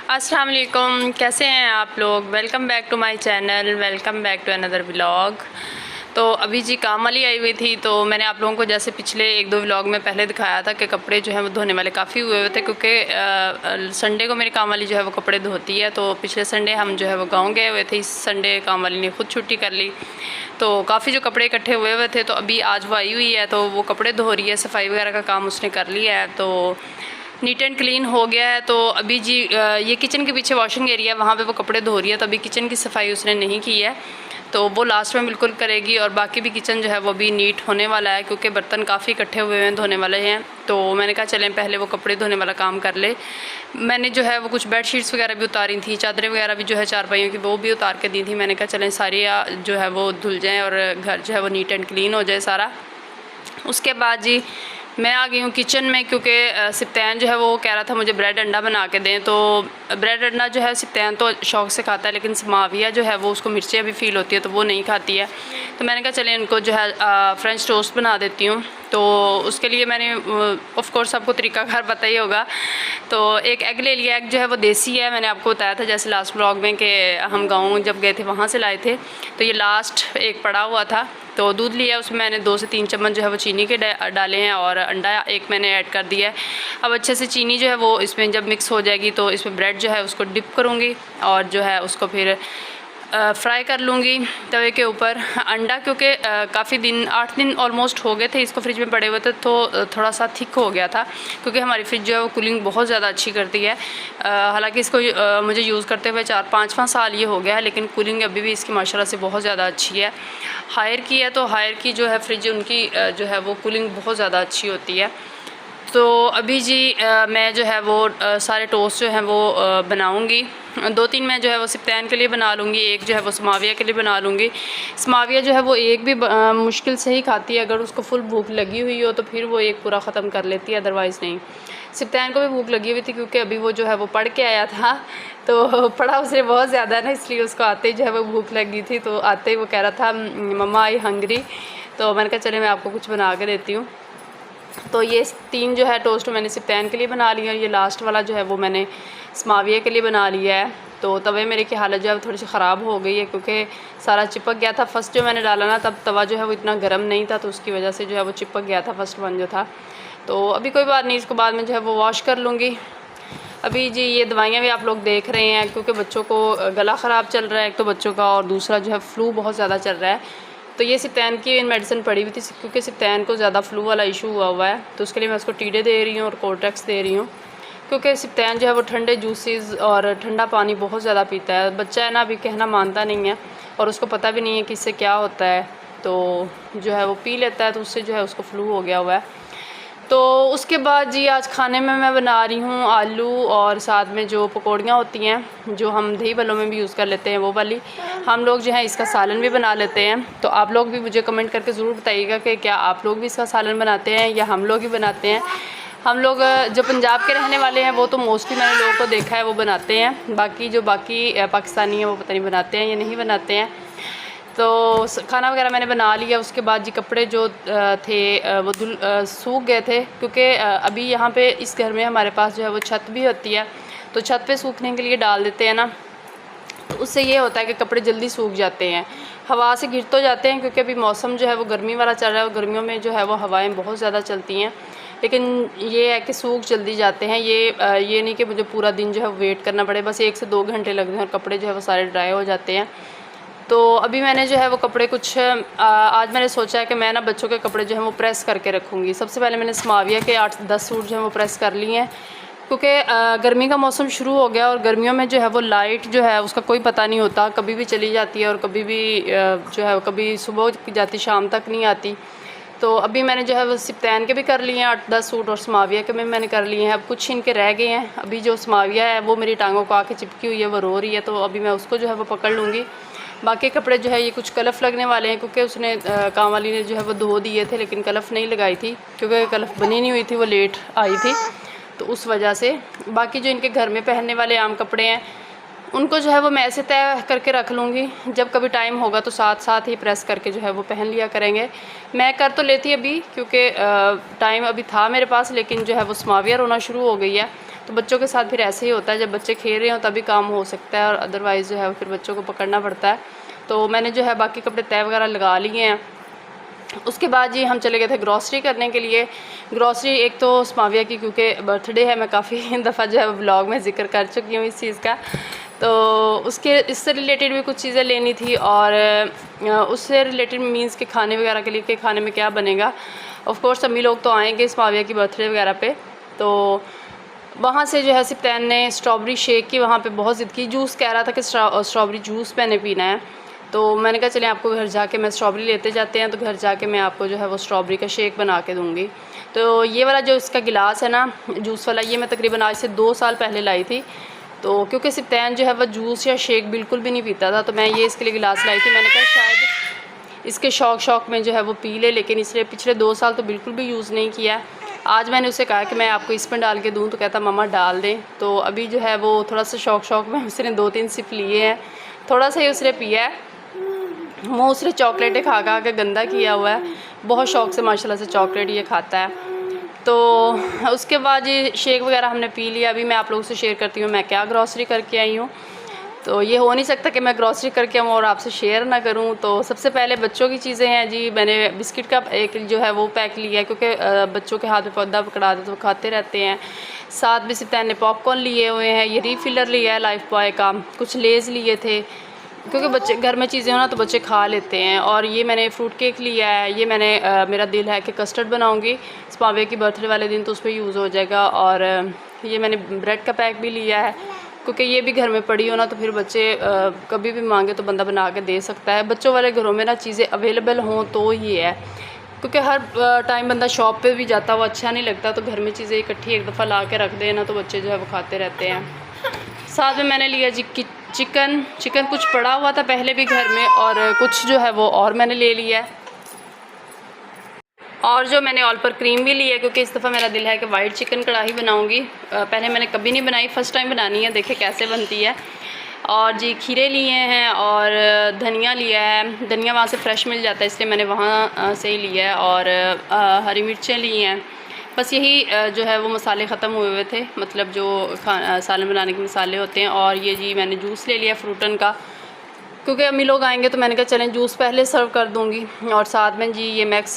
अस्सलाम वालेकुम, कैसे हैं आप लोग। Welcome back to my channel, welcome back to another vlog. तो अभी जी काम वाली आई हुई थी, तो मैंने आप लोगों को जैसे पिछले 1-2 व्लॉग में पहले दिखाया था कि कपड़े जो है वो धोने वाले काफ़ी हुए हुए थे, क्योंकि संडे को मेरी काम वाली जो है वो कपड़े धोती है। तो पिछले संडे हम जो है वो गाँव गए हुए थे, इस संडे काम वाली ने खुद छुट्टी कर ली, तो काफ़ी जो कपड़े इकट्ठे हुए हुए थे। तो अभी आज वो आई हुई है, तो वो कपड़े धो रही है, सफाई वगैरह का काम उसने कर लिया है, तो नीट एंड क्लीन हो गया है। तो अभी जी ये किचन के पीछे वॉशिंग एरिया है, वहाँ पे वो कपड़े धो रही है। तो अभी किचन की सफाई उसने नहीं की है, तो वो लास्ट में बिल्कुल करेगी। और बाकी भी किचन जो है वो भी नीट होने वाला है, क्योंकि बर्तन काफ़ी इकट्ठे हुए हैं, धोने वाले हैं। तो मैंने कहा चलें पहले वो कपड़े धोने वाला काम कर ले। मैंने जो है वो कुछ बेड शीट्स वगैरह भी उतारी थी, चादरें वगैरह भी जो है चारपाइयों की वो भी उतार के दी थी। मैंने कहा चलें सारी जो है वो धुल जाएँ और घर जो है वो नीट एंड क्लीन हो जाए सारा। उसके बाद जी मैं आ गई हूँ किचन में, क्योंकि सिप्तैन जो है वो कह रहा था मुझे ब्रेड अंडा बना के दें। तो ब्रेड अंडा जो है सिप्तैन तो शौक़ से खाता है, लेकिन समाविया जो है वो उसको मिर्चें अभी फ़ील होती है, तो वो नहीं खाती है। तो मैंने कहा चले इनको जो है फ्रेंच टोस्ट बना देती हूँ। तो उसके लिए मैंने ऑफ़ कोर्स आपको तरीक़ाकार पता ही होगा। तो एक एग ले लिया, एग जो है वो देसी है, मैंने आपको बताया था जैसे लास्ट ब्लॉग में कि हम गाँव जब गए थे वहाँ से लाए थे। तो ये लास्ट एक पड़ा हुआ था, तो दूध लिया, उसमें मैंने 2 से 3 चम्मच जो है वो चीनी के डाले हैं, और अंडा एक मैंने ऐड कर दिया है। अब अच्छे से चीनी जो है वो इसमें जब मिक्स हो जाएगी, तो इसमें ब्रेड जो है उसको डिप करूँगी, और जो है उसको फिर फ्राई कर लूँगी तवे के ऊपर। अंडा क्योंकि काफ़ी दिन 8 दिन ऑलमोस्ट हो गए थे इसको फ्रिज में पड़े हुए थे, तो थोड़ा सा थिक हो गया था, क्योंकि हमारी फ्रिज जो है वो कूलिंग बहुत ज़्यादा अच्छी करती है। हालांकि इसको मुझे यूज़ करते हुए 4-5 साल ये हो गया है, लेकिन कूलिंग अभी भी इसकी माशाल्लाह से बहुत ज़्यादा अच्छी है। हायर की है, तो हायर की जो है फ्रिज उनकी जो है वो कूलिंग बहुत ज़्यादा अच्छी होती है। तो अभी जी मैं जो है वो सारे टोस्ट जो हैं वो बनाऊँगी। 2-3 मैं जो है वो सिप्तैन के लिए बना लूँगी, एक जो है वो समाविया के लिए बना लूँगी। समाविया जो है वो एक भी मुश्किल से ही खाती है, अगर उसको फुल भूख लगी हुई हो तो फिर वो एक पूरा ख़त्म कर लेती है, अदरवाइज़ नहीं। सिप्तैन को भी भूख लगी हुई थी, क्योंकि अभी वो जो है वो पढ़ के आया था, तो पढ़ा उसने बहुत ज़्यादा ना, इसलिए उसको आते ही जो है वो भूख लगी थी। तो आते ही वो कह रहा था मम्मा आई हंगरी। तो मैंने कहा चले मैं आपको कुछ बना के देती हूँ। तो ये 3 जो है टोस्ट मैंने सिप्तैन के लिए बना लिया, और ये लास्ट वाला जो है वो मैंने समाविया के लिए बना लिया है। तो तवे मेरे की हालत जो है थोड़ी सी ख़राब हो गई है, क्योंकि सारा चिपक गया था। फर्स्ट जो मैंने डाला ना, तब तवा जो है वो इतना गर्म नहीं था, तो उसकी वजह से जो है वो चिपक गया था फर्स्ट वन जो था। तो अभी कोई बात नहीं, इसको बाद में जो है वो वॉश कर लूँगी। अभी जी ये दवाइयाँ भी आप लोग देख रहे हैं, क्योंकि बच्चों को गला ख़राब चल रहा है एक तो बच्चों का, और दूसरा जो है फ़्लू बहुत ज़्यादा चल रहा है। तो ये सिप्तैन की मेडिसिन पड़ी हुई थी, क्योंकि सिप्तैन को ज़्यादा फ़्लू वाला इशू हुआ है, तो उसके लिए मैं उसको टीडे दे रही हूँ और कोर्टेक्स दे रही हूँ। क्योंकि सिप्तैन जो है वो ठंडे जूसेस और ठंडा पानी बहुत ज़्यादा पीता है। बच्चा है ना, अभी कहना मानता नहीं है, और उसको पता भी नहीं है कि इससे क्या होता है, तो जो है वो पी लेता है, तो उससे जो है उसको फ़्लू हो गया हुआ है। तो उसके बाद जी आज खाने में मैं बना रही हूँ आलू, और साथ में जो पकौड़ियाँ होती हैं जो हम दही भल्लों में भी यूज़ कर लेते हैं वो वाली, हम लोग जो है इसका सालन भी बना लेते हैं। तो आप लोग भी मुझे कमेंट करके ज़रूर बताइएगा कि क्या आप लोग भी इसका सालन बनाते हैं या हम लोग ही बनाते हैं। हम लोग जो पंजाब के रहने वाले हैं वो तो मोस्टली मैंने लोगों को देखा है वो बनाते हैं, बाकी जो बाकी पाकिस्तानी हैं वो पता नहीं बनाते हैं या नहीं बनाते हैं। तो खाना वगैरह मैंने बना लिया। उसके बाद जी कपड़े जो थे वो सूख गए थे, क्योंकि अभी यहाँ पे इस घर में हमारे पास जो है वो छत भी होती है, तो छत पे सूखने के लिए डाल देते हैं ना, तो उससे ये होता है कि कपड़े जल्दी सूख जाते हैं। हवा से गिर तो जाते हैं, क्योंकि अभी मौसम जो है वो गर्मी वाला चल रहा है, और गर्मियों में जो है वो हवाएं बहुत ज़्यादा चलती हैं, लेकिन ये है कि सूख जल्दी जाते हैं। ये नहीं कि मुझे पूरा दिन जो है वेट करना पड़े, बस 1 से 2 घंटे लगते हैं और कपड़े जो है वो सारे ड्राई हो जाते हैं। तो अभी मैंने जो है वो कपड़े कुछ आज मैंने सोचा है कि मैं ना बच्चों के कपड़े जो हैं वो प्रेस करके रखूँगी। सबसे पहले मैंने समाविया के 8-10 सूट जो हैं वो प्रेस कर लिए हैं, क्योंकि गर्मी का मौसम शुरू हो गया, और गर्मियों में जो है वो लाइट जो है उसका कोई पता नहीं होता, कभी भी चली जाती है, और कभी भी जो है कभी सुबह जाती शाम तक नहीं आती। तो अभी मैंने जो है वो सिप्तैन के भी कर लिए हैं 8-10 सूट, और समाविया के भी मैंने कर लिए हैं। अब कुछ इनके रह गए हैं। अभी जो समाविया है वो मेरी टांगों को आके चिपकी हुई है, वो रो रही है, तो अभी मैं उसको जो है वो पकड़ लूँगी। बाकी कपड़े जो है ये कुछ कलफ़ लगने वाले हैं, क्योंकि उसने काम वाली ने जो है वो धो दिए थे, लेकिन कलफ़ नहीं लगाई थी, क्योंकि कलफ़ बनी नहीं हुई थी, वो लेट आई थी, तो उस वजह से। बाकी जो इनके घर में पहनने वाले आम कपड़े हैं उनको जो है वो मैं ऐसे तय करके रख लूँगी, जब कभी टाइम होगा तो साथ साथ ही प्रेस करके जो है वो पहन लिया करेंगे। मैं कर तो लेती अभी, क्योंकि टाइम अभी था मेरे पास, लेकिन जो है वो समाविया रोना शुरू हो गई है, तो बच्चों के साथ फिर ऐसे ही होता है, जब बच्चे खेल रहे हो तभी काम हो सकता है और अदरवाइज़ जो है फिर बच्चों को पकड़ना पड़ता है। तो मैंने जो है बाकी कपड़े तय वगैरह लगा लिए हैं। उसके बाद जी हम चले गए थे ग्रॉसरी करने के लिए। ग्रॉसरी एक तो स्माविया की क्योंकि बर्थडे है, मैं काफ़ी दफ़ा जो है ब्लॉग में ज़िक्र कर चुकी हूँ इस चीज़ का, तो उसके इससे रिलेटेड भी कुछ चीज़ें लेनी थी और उससे रिलेटेड मीन्स के खाने वगैरह के लिए कि खाने में क्या बनेगा। ऑफ़ कोर्स सभी लोग तो आएंगे स्माविया की बर्थडे वगैरह पे, तो वहाँ से जो है सिप्तैन ने स्ट्रॉबेरी शेक की वहाँ पे बहुत ज़िद की। जूस कह रहा था कि स्ट्रॉबेरी जूस मैंने पीना है, तो मैंने कहा चलें आपको घर जाके मैं स्ट्रॉबेरी लेते जाते हैं, तो घर जाके मैं आपको जो है वो स्ट्रॉबेरी का शेक बना के दूँगी। तो ये वाला जो इसका गिलास है ना जूस वाला, ये मैं तकरीबन आज से 2 साल पहले लाई थी। तो क्योंकि सिप्तैन जो है वह जूस या शेक बिल्कुल भी नहीं पीता था, तो मैं ये इसके लिए गिलास लाई थी। मैंने कहा शायद इसके शौक़ में जो है वो पी ले, लेकिन इसने पिछले 2 साल तो बिल्कुल भी यूज़ नहीं किया। आज मैंने उसे कहा कि मैं आपको इसमें डाल के दूँ, तो कहता मम्मा डाल दें। तो अभी जो है वो थोड़ा सा शौक़ में उसने 2-3 सिप लिए हैं, थोड़ा सा ही उसने पिया है। मुँह उसने चॉकलेटें खा खा के गंदा किया हुआ है, बहुत शौक़ से माशाल्लाह से चॉकलेट ये खाता है। तो उसके बाद ये शेक वगैरह हमने पी लिया। अभी मैं आप लोगों से शेयर करती हूँ मैं क्या ग्रॉसरी करके आई हूँ। तो ये हो नहीं सकता कि मैं ग्रॉसरी करके आऊँ और आपसे शेयर ना करूँ। तो सबसे पहले बच्चों की चीज़ें हैं जी। मैंने बिस्किट का एक जो है वो पैक लिया है, क्योंकि बच्चों के हाथ में पौधा पकड़ा दे तो वो खाते रहते हैं। साथ में सिप्तैन ने पॉपकॉर्न लिए हुए हैं, ये रीफिलर लिया है लाइफ बॉय का, कुछ लेज़ लिए थे क्योंकि बच्चे घर में चीज़ें हो ना तो बच्चे खा लेते हैं। और ये मैंने फ्रूट केक लिया है, ये मैंने मेरा दिल है कि कस्टर्ड बनाऊंगी स्माविया की बर्थडे वाले दिन, तो उस पर यूज़ हो जाएगा। और ये मैंने ब्रेड का पैक भी लिया है, क्योंकि ये भी घर में पड़ी हो ना तो फिर बच्चे कभी भी मांगे तो बंदा बना के दे सकता है। बच्चों वाले घरों में ना चीज़ें अवेलेबल हों तो ही है, क्योंकि हर टाइम बंदा शॉप पे भी जाता वो अच्छा नहीं लगता। तो घर में चीज़ें इकट्ठी एक दफ़ा ला के रख दें ना तो बच्चे जो है वो खाते रहते हैं। साथ में मैंने लिया जी चिकन कुछ पड़ा हुआ था पहले भी घर में, और कुछ जो है वो और मैंने ले लिया है। और जो मैंने ऑल पर क्रीम भी ली है, क्योंकि इस दफ़ा मेरा दिल है कि वाइट चिकन कढ़ाई बनाऊंगी। पहले मैंने कभी नहीं बनाई, फ़र्स्ट टाइम बनानी है, देखे कैसे बनती है। और जी खीरे लिए हैं और धनिया लिया है। धनिया वहाँ से फ़्रेश मिल जाता है इसलिए मैंने वहाँ से ही लिया है। और हरी मिर्चें ली हैं। बस यही जो है वो मसाले ख़त्म हुए थे, मतलब जो सालन बनाने के मसाले होते हैं। और ये जी मैंने जूस ले लिया फ्रूटन का, क्योंकि अम्मी लोग आएंगे तो मैंने कहा चलें जूस पहले सर्व कर दूंगी। और साथ में जी ये मैक्स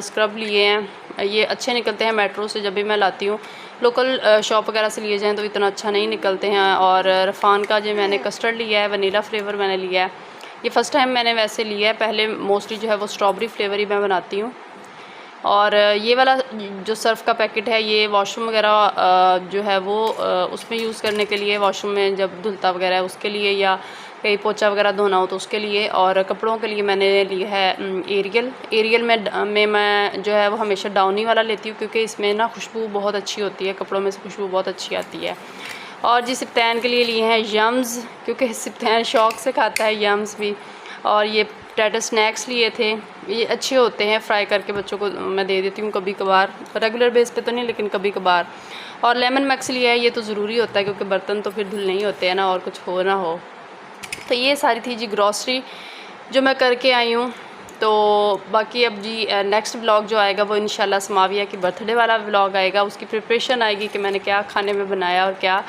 स्क्रब लिए हैं, ये अच्छे निकलते हैं मेट्रो से जब भी मैं लाती हूँ। लोकल शॉप वगैरह से लिए जाएँ तो इतना अच्छा नहीं निकलते हैं। और रफ़ान का जो मैंने कस्टर्ड लिया है, वनीला फ्लेवर मैंने लिया है। ये फ़र्स्ट टाइम मैंने वैसे लिया है, पहले मोस्टली जो है वो स्ट्रॉबेरी फ्लेवर ही मैं बनाती हूँ। और ये वाला जो सर्फ़ का पैकेट है ये वॉशरूम वगैरह जो है वो उसमें यूज़ करने के लिए, वॉशरूम में जब धुलता वगैरह है उसके लिए, या कहीं पोछा वगैरह धोना हो तो उसके लिए। और कपड़ों के लिए मैंने लिया है एरियल में मैं जो है वो हमेशा डाउनी वाला लेती हूँ, क्योंकि इसमें ना खुशबू बहुत अच्छी होती है, कपड़ों में से खुशबू बहुत अच्छी आती है। और जी सिप्तैन के लिए लिए हैं यम्स, क्योंकि सिप्तैन शौक़ से खाता है यम्स भी। और ये पोटैटो स्नैक्स लिए थे, ये अच्छे होते हैं, फ्राई करके बच्चों को मैं दे देती हूँ कभी कभार, रेगुलर बेस पे तो नहीं लेकिन कभी कभार। और लेमन मैक्स लिया है, ये तो ज़रूरी होता है क्योंकि बर्तन तो फिर धुलने ही होते हैं ना, और कुछ हो ना हो। तो ये सारी थी जी ग्रॉसरी जो मैं करके आई हूँ। तो बाकी अब जी नेक्स्ट व्लॉग जो आएगा वो इंशाल्लाह स्माविया की बर्थडे वाला व्लॉग आएगा, उसकी प्रिपरेशन आएगी कि मैंने क्या खाने में बनाया और क्या।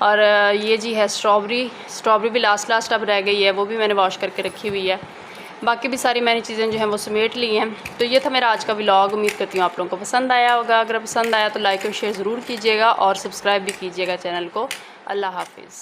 और ये जी है स्ट्रॉबेरी भी लास्ट अब रह गई है, वो भी मैंने वॉश करके रखी हुई है। बाकी भी सारी मैंने चीज़ें जो हैं वो समेट ली हैं। तो ये था मेरा आज का व्लॉग, उम्मीद करती हूँ आप लोगों को पसंद आया होगा। अगर पसंद आया तो लाइक और शेयर ज़रूर कीजिएगा और सब्सक्राइब भी कीजिएगा चैनल को। अल्लाह हाफिज़।